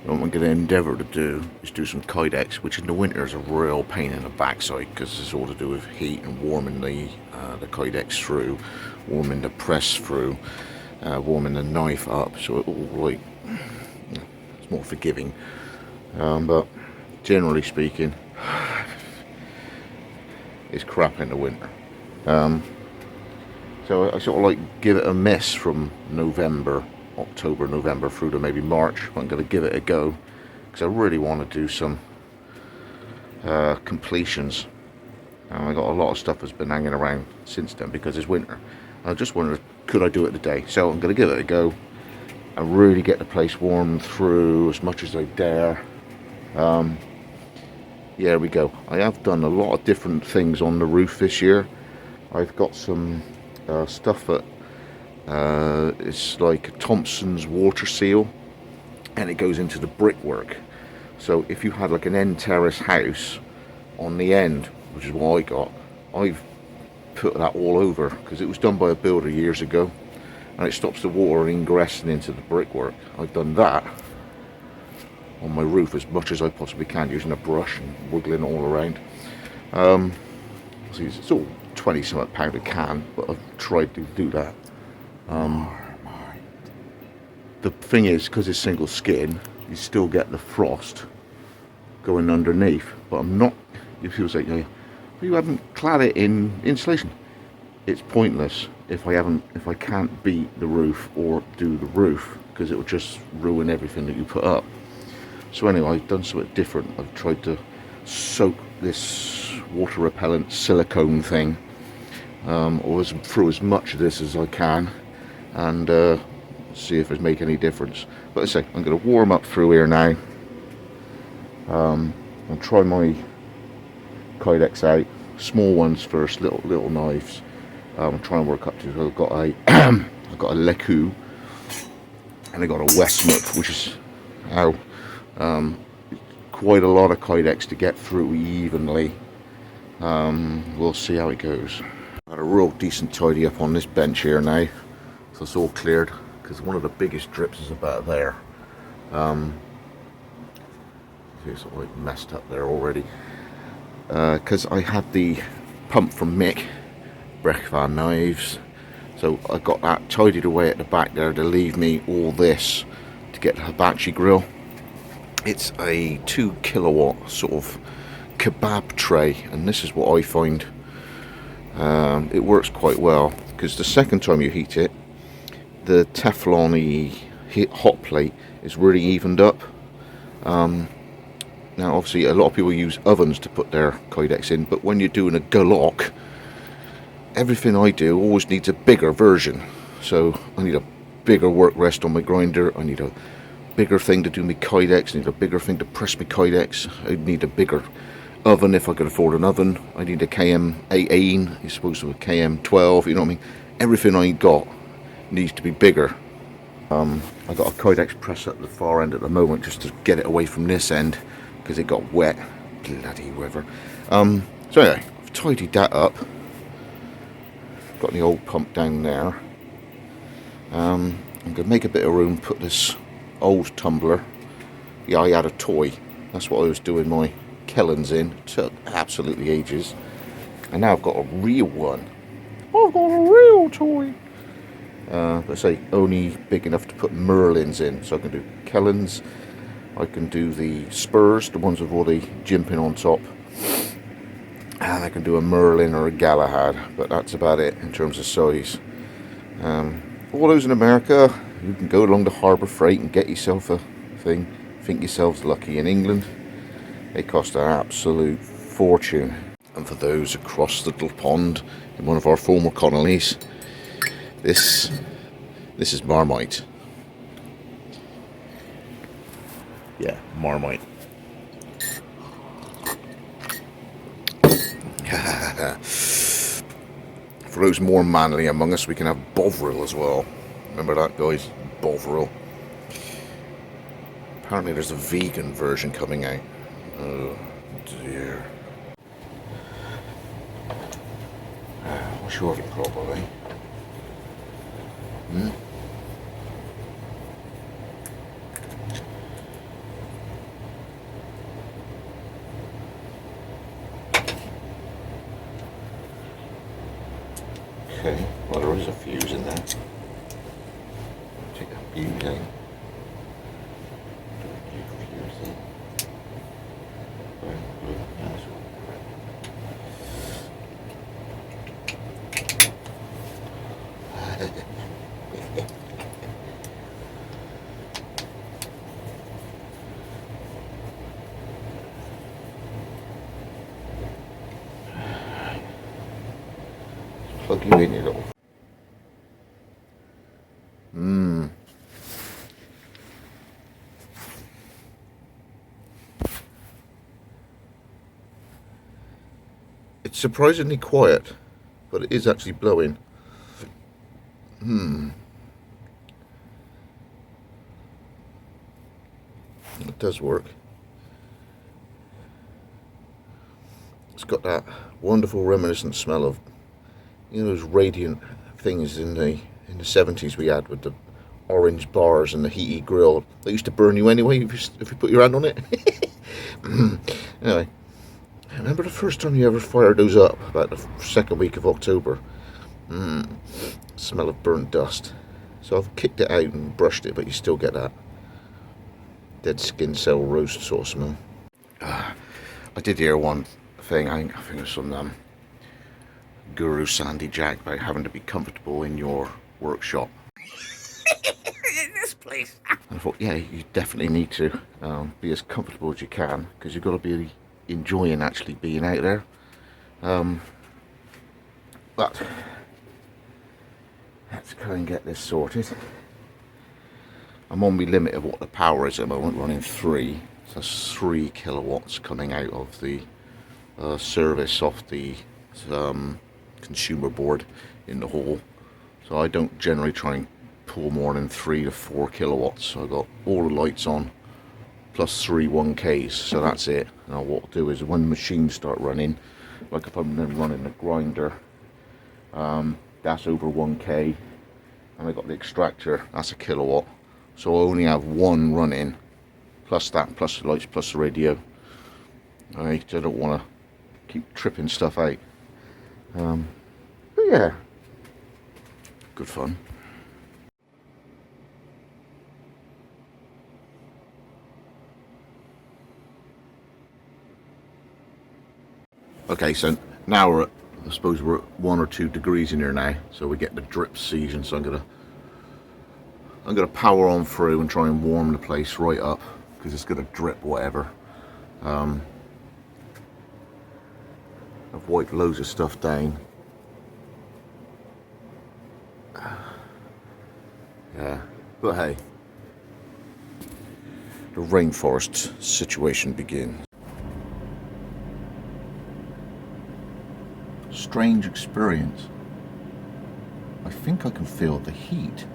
what I'm going to endeavour to do is do some Kydex, which in the winter is a real pain in the backside because it's all to do with heat and warming the Kydex through, warming the press through, warming the knife up, so it all like it's more forgiving. But generally speaking, it's crap in the winter. So I sort of like give it a miss from October, November through to maybe March. I'm going to give it a go because I really want to do some completions. I got a lot of stuff that's been hanging around since then because it's winter. I just wondered, could I do it today? So I'm going to give it a go and really get the place warmed through as much as I dare. Yeah, we go. I have done a lot of different things on the roof this year. I've got some stuff that it's like Thompson's water seal, and it goes into the brickwork. So if you had like an end terrace house on the end, which is what I got, I've put that all over because it was done by a builder years ago, and it stops the water ingressing into the brickwork. I've done that on my roof as much as I possibly can, using a brush and wiggling it all around. It's all 20 something pound a can, but I've tried to do that. The thing is, because it's single skin, you still get the frost going underneath, but I'm not, if people say, yeah, you haven't clad it in insulation, it's pointless if I can't beat the roof or do the roof, because it will just ruin everything that you put up. So anyway, I've done something different. I've tried to soak this water repellent silicone thing through as much of this as I can, and see if it's make any difference. But I say, I'm going to warm up through here now. I'll try my Kydex out, small ones first, little knives. I'm trying to work up to. I've got a I've got a Leku, and I got a Westmouth, which is quite a lot of Kydex to get through evenly. We'll see how it goes. Got a real decent tidy up on this bench here now, so it's all cleared because one of the biggest drips is about there. It's all like messed up there already because I had the pump from Mick, Brechvan knives, so I got that tidied away at the back there to leave me all this to get the hibachi grill. It's a 2 kilowatt sort of kebab tray, and this is what I find it works quite well, because the second time you heat it, the Teflon-y hot plate is really evened up. Now obviously a lot of people use ovens to put their Kydex in, but when you're doing a galok, everything I do always needs a bigger version. So I need a bigger work rest on my grinder, I need a bigger thing to do my Kydex, I need a bigger thing to press my Kydex, I need a bigger oven if I could afford an oven, I need a KM18, you're supposed to have a KM12, you know what I mean? Everything I got needs to be bigger. I got a Kydex press at the far end at the moment just to get it away from this end because it got wet, bloody weather. So anyway, I've tidied that up, got the old pump down there. I'm going to make a bit of room, put this old tumbler. Yeah, I had a toy, that's what I was doing my Kellens in, took absolutely ages, and now I've got a real one. I've got a real toy. Let's say only big enough to put Merlins in, so I can do Kellens, I can do the Spurs, the ones with all the jimping on top, and I can do a Merlin or a Galahad, but that's about it in terms of size. All those in America, you can go along to Harbour Freight and get yourself a thing, think yourselves lucky. In England, they cost an absolute fortune. And for those across the little pond in one of our former colonies, this is Marmite. Yeah, Marmite. For those more manly among us, we can have Bovril as well. Remember that, guys? Bovril. Apparently there's a vegan version coming out. Oh dear. What's your probably? Okay, well there is a fuse in there. Take that fuse out. Fuse in. Plug you in, you little. It's surprisingly quiet, but it is actually blowing. It does work. It's got that wonderful reminiscent smell of, you know, those radiant things in the 70s we had with the orange bars and the heaty grill that used to burn you anyway if you put your hand on it. Anyway, I remember the first time you ever fired those up, about the second week of October. Smell of burnt dust. So I've kicked it out and brushed it, but you still get that dead skin cell roast sort of smell. I did hear one thing, I think it was from Guru Sandy Jack, about having to be comfortable in your workshop. In this place. And I thought, yeah, you definitely need to be as comfortable as you can, because you've got to be enjoying actually being out there. But let's go and get this sorted. I'm on my limit of what the power is at the moment, running 3. So that's 3 kilowatts coming out of the service off the consumer board in the hall. So I don't generally try and pull more than 3 to 4 kilowatts. So I've got all the lights on, plus 3 1Ks, so that's it. Now what I'll do is when the machines start running, like if I'm then running the grinder, that's over 1K, and I got the extractor, that's a kilowatt. So I only have 1 running, plus that, plus the lights, plus the radio. Alright, I don't want to keep tripping stuff out. But yeah, good fun. Okay, so now we're at, I suppose we're at 1 or 2 degrees in here now, so we get the drip season. So I'm gonna power on through and try and warm the place right up, because it's gonna drip whatever. I've wiped loads of stuff down. Yeah, but hey, the rainforest situation begins. Strange experience. I think I can feel the heat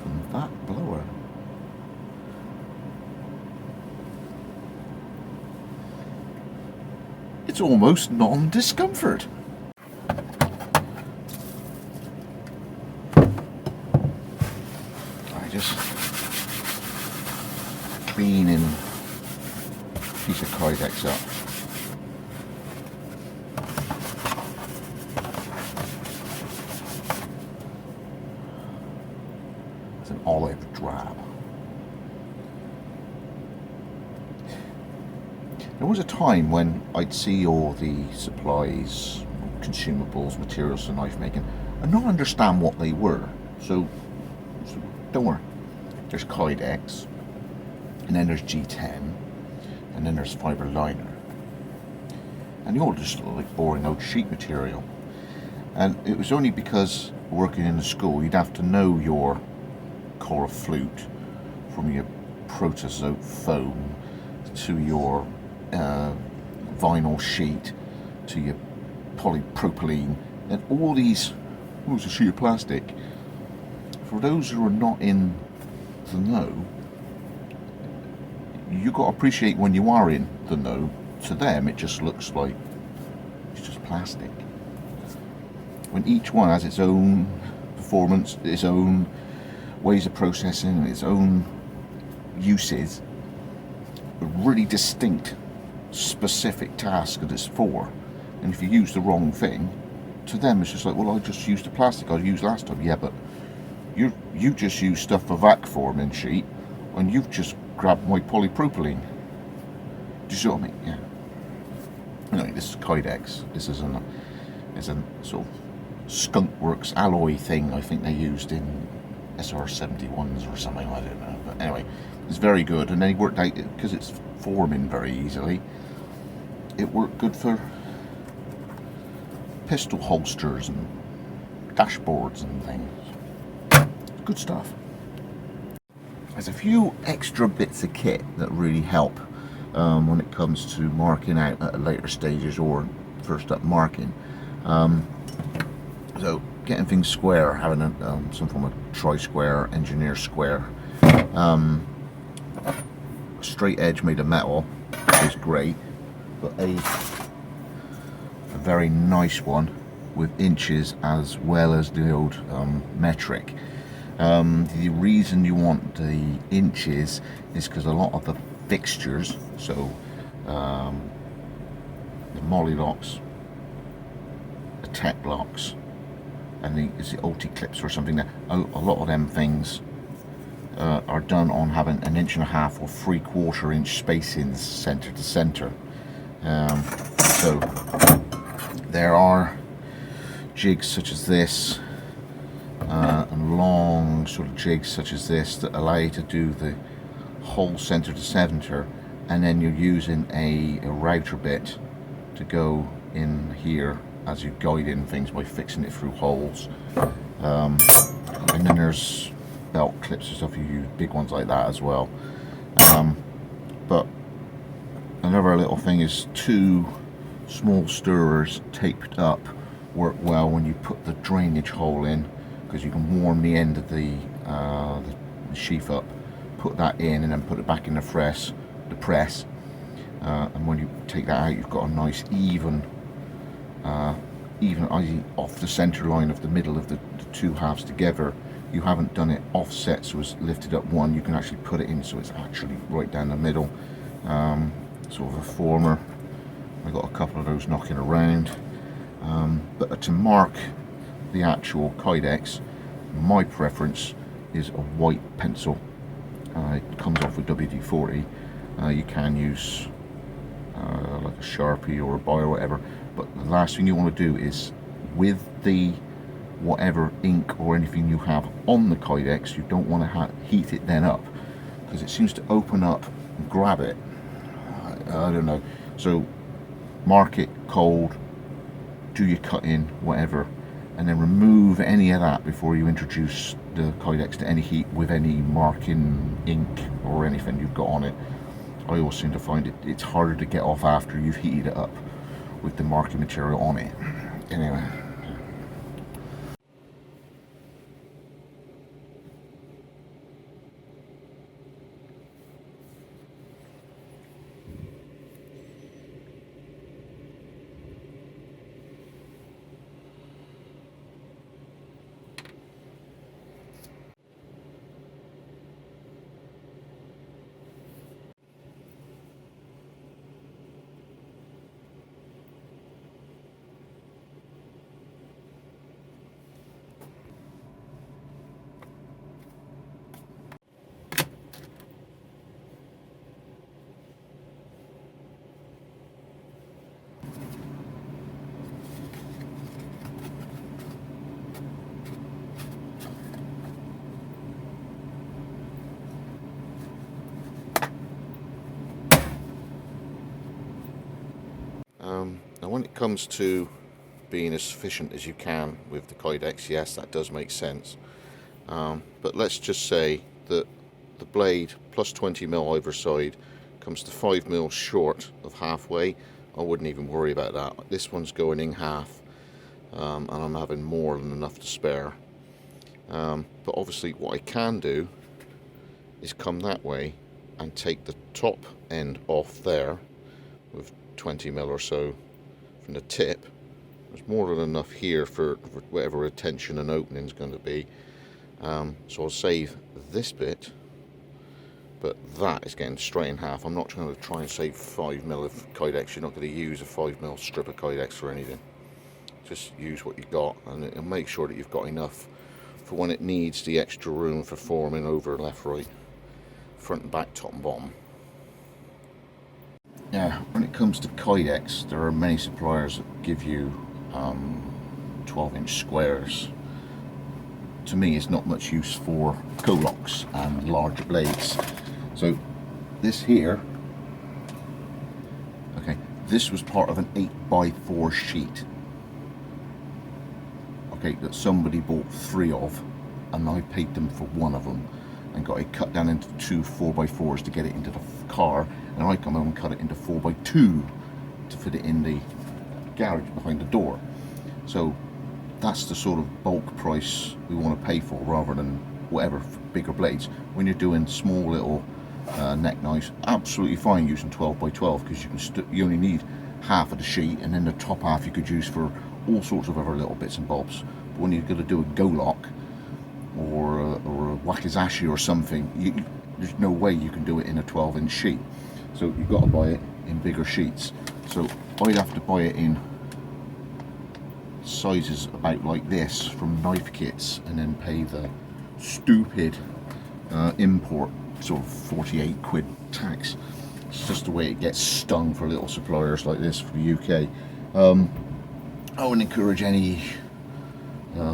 from that blower. It's almost non-discomfort. I just cleaning a piece of Kydex up. It's an olive drab. There was a time when I'd see all the supplies, consumables, materials for knife making, and not understand what they were. So don't worry. There's Kydex, and then there's G10, and then there's fibre liner. And they all just look like boring old sheet material. And it was only because working in the school, you'd have to know your coral flute from your protozote foam to your vinyl sheet to your polypropylene, and all these, oh, it's a sheet of plastic. For those who are not in the know, you got to appreciate when you are in the know. To them it just looks like it's just plastic, when each one has its own performance, its own ways of processing, its own uses, a really distinct specific task that it's for. And if you use the wrong thing, to them it's just like, well, I just used the plastic I used last time. Yeah, but you just used stuff for vac forming sheet, and you've just grabbed my polypropylene. Do you see what I mean? Yeah. Anyway, this is Kydex. This is a sort of Skunk Works alloy thing I think they used in SR71s or something, I don't know. But anyway, it's very good, and then he worked out, because it's forming very easily, it worked good for pistol holsters and dashboards and things. Good stuff. There's a few extra bits of kit that really help when it comes to marking out at later stages or first up marking. So getting things square, having some form of tri-square, engineer square. Straight edge made of metal is great, but a very nice one with inches as well as the old metric. The reason you want the inches is because a lot of the fixtures, so the molly locks, the tech locks, and the OT clips or something, that a lot of them things are done on having 1.5 inch or 3/4 inch spacings center to center. So there are jigs such as this and long sort of jigs such as this that allow you to do the whole center to center, and then you're using a router bit to go in here as you guide in things by fixing it through holes. And then there's belt clips and stuff, you use big ones like that as well. But another little thing is 2 small stirrers taped up work well when you put the drainage hole in, because you can warm the end of the sheath up, put that in, and then put it back in the press. And when you take that out, you've got a nice even off the center line of the middle of the 2 halves together. You haven't done it offset so it's lifted up one, you can actually put it in so it's actually right down the middle. Sort of a former. I got a couple of those knocking around. But to mark the actual Kydex, my preference is a white pencil. It comes off with WD-40. You can use like a Sharpie or a Bio or whatever, but the last thing you want to do is, with the whatever ink or anything you have on the Kydex, you don't want to heat it then up, because it seems to open up and grab it. I don't know. So mark it cold, do your cutting, whatever, and then remove any of that before you introduce the Kydex to any heat with any marking ink or anything you've got on it. I always seem to find it's harder to get off after you've heated it up with the marking material on it. Anyway. Now when it comes to being as efficient as you can with the Kydex, yes, that does make sense. But let's just say that the blade plus 20mm either side comes to 5mm short of halfway. I wouldn't even worry about that. This one's going in half, and I'm having more than enough to spare. But obviously what I can do is come that way and take the top end off there with 20mm or so from the tip. There's more than enough here for whatever retention and opening is going to be. So I'll save this bit, but that is getting straight in half. I'm not trying to try and save 5mm of Kydex. You're not going to use a 5mm strip of Kydex for anything. just use what you got, and make sure that you've got enough for when it needs the extra room for forming over, left, right, front and back, top and bottom. Now, when it comes to Kydex, there are many suppliers that give you 12-inch squares. To me, it's not much use for go-locks and larger blades. So this here, okay, this was part of an 8x4 sheet, okay, that somebody bought 3 of, and I paid them for 1 of them, and got it cut down into 2 4x4s to get it into the car, and I come home and cut it into 4x2 to fit it in the garage behind the door. So that's the sort of bulk price we want to pay for, rather than whatever for bigger blades. When you're doing small little neck knives, absolutely fine using 12x12, because you only need half of the sheet, and then the top half you could use for all sorts of other little bits and bobs. But when you're going to do a go lock or a wakizashi or something, there's no way you can do it in a 12-inch sheet. So you've got to buy it in bigger sheets. So I'd have to buy it in sizes about like this from knife kits, and then pay the stupid import sort of 48 quid tax. It's just the way it gets stung for little suppliers like this for the UK. I would encourage any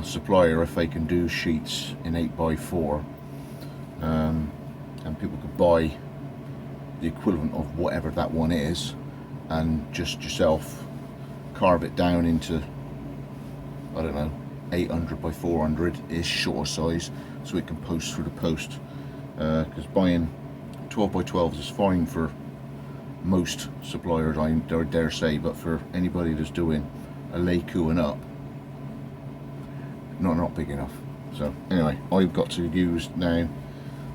supplier, if they can do sheets in 8x4, and people could buy the equivalent of whatever that one is, and just yourself carve it down into, I don't know, 800 by 400 ish sort of size, so it can post through the post. Because buying 12x12s is fine for most suppliers, I dare say, but for anybody that's doing a Leicu and up, not big enough. So anyway, I've got to use now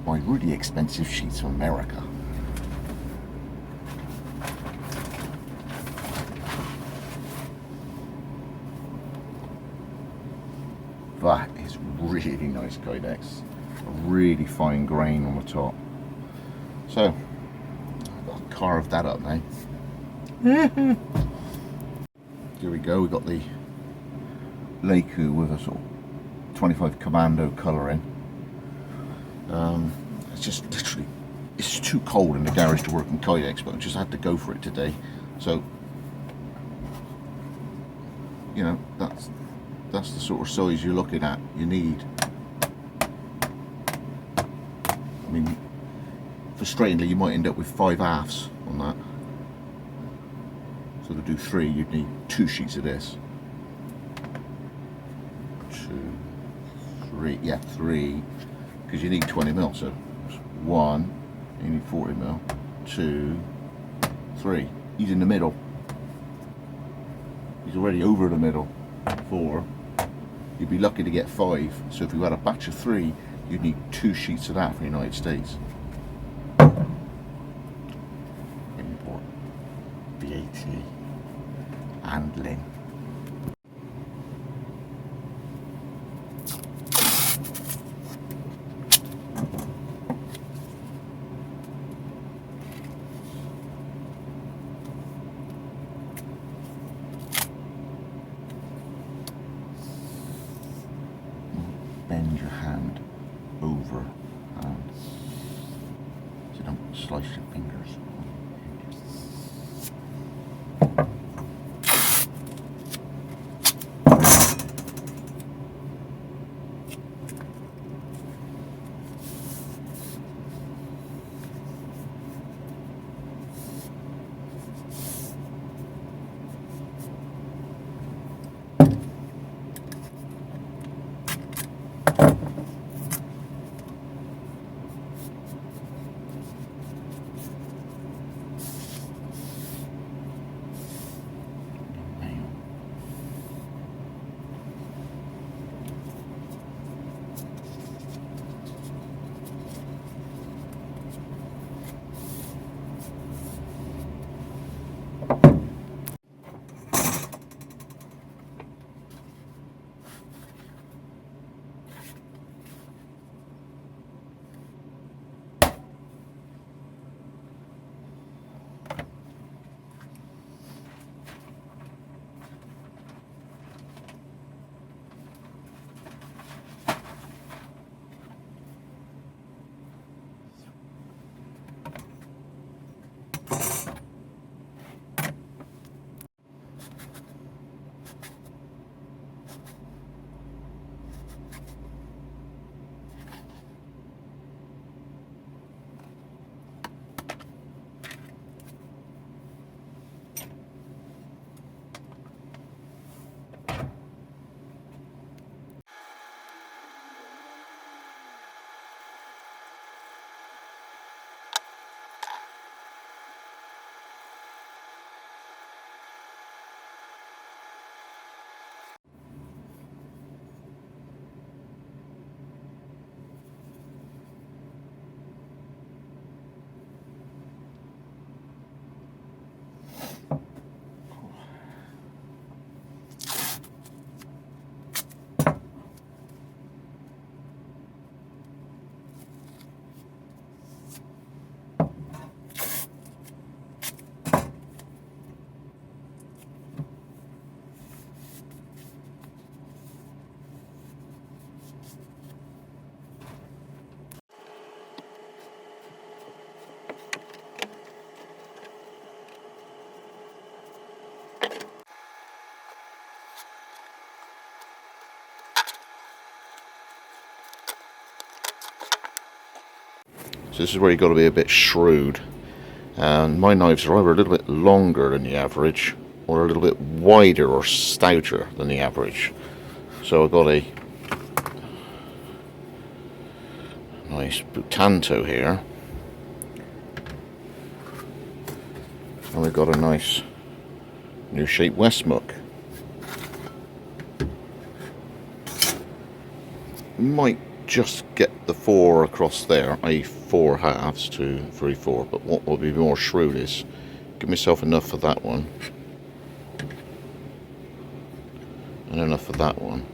my really expensive sheets from America. That is really nice Kydex, a really fine grain on the top. So I'll carve that up now. Here we go, we've got the Leicu with a sort of 25 Commando colouring. It's just literally, it's too cold in the garage to work in Kydex, but I just had to go for it today. So, you know, that's the sort of size you're looking at. You need, I mean, frustratingly, you might end up with 5 halves on that. So to do 3, you'd need 2 sheets of this. 2, 3, yeah, 3, because you need 20 mil. So 1, you need 40 mil. 2, 3. He's in the middle. He's already over the middle. 4. You'd be lucky to get 5. So if you had a batch of 3, you'd need 2 sheets of that for the United States. Import, VAT, handling. Bend your hand over and so you don't slice your fingers. this is where you've got to be a bit shrewd. And my knives are either a little bit longer than the average, or a little bit wider or stouter than the average. So I've got a nice Butanto here, and we've got a nice new shape Westmuck. Might just get the 4 across there, i.e. 4 halves to 3/4, but what will be more shrewd is give myself enough for that one and enough for that one.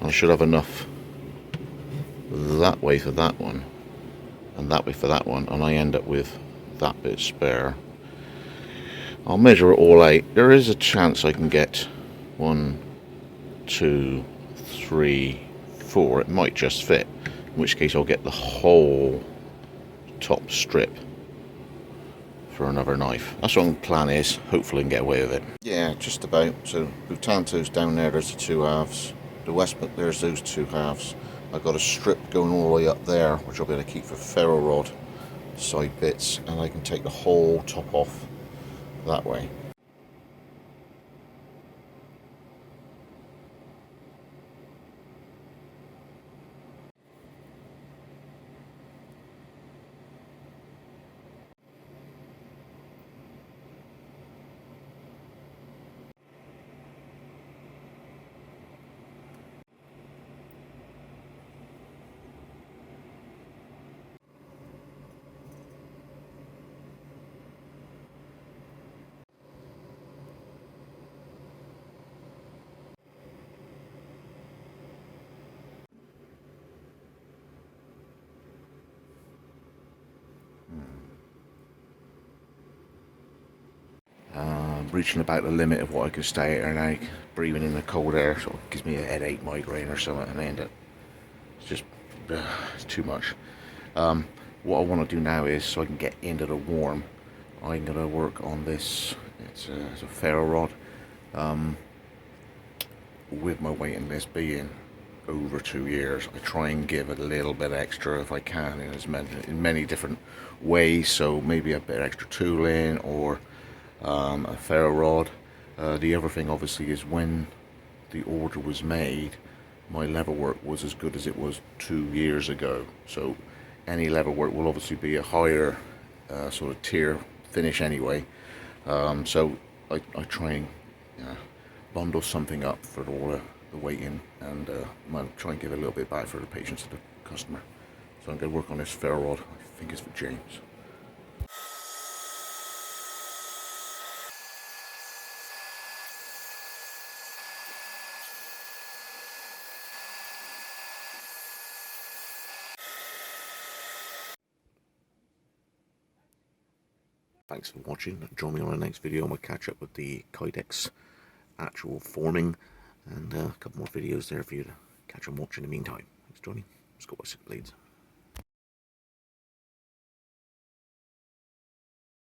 I should have enough that way for that one and that way for that one, and I end up with that bit spare. I'll measure it all out. There is a chance I can get 1, 2, 3, 4. It might just fit, in which case I'll get the whole top strip for another knife. That's what my plan is. Hopefully I can get away with it. Yeah, just about. So Butanto's down there, there's the 2 halves. The Westmuck, there's those 2 halves. I've got a strip going all the way up there, which I'll be able to keep for ferro rod side bits, and I can take the whole top off that way. Reaching about the limit of what I can stay here now. Breathing in the cold air sort of gives me a headache, migraine or something, and I end up, it's just it's too much. What I want to do now is, so I can get into the warm, I'm going to work on this. It's a ferro rod. With my waiting list being over 2 years, I try and give a little bit extra if I can in many different ways. So maybe a bit extra tooling or a ferro rod. The other thing obviously is when the order was made, my leather work was as good as it was 2 years ago. So any leather work will obviously be a higher sort of tier finish anyway. So I try and bundle something up for all the waiting, and I'll try and give a little bit back for the patience of the customer. So I'm going to work on this ferro rod. I think it's for James. Thanks for watching. Join me on the next video and we'll catch up with the Kydex actual forming, and a couple more videos there for you to catch and watch in the meantime. Thanks for joining. Let's go with it, leads.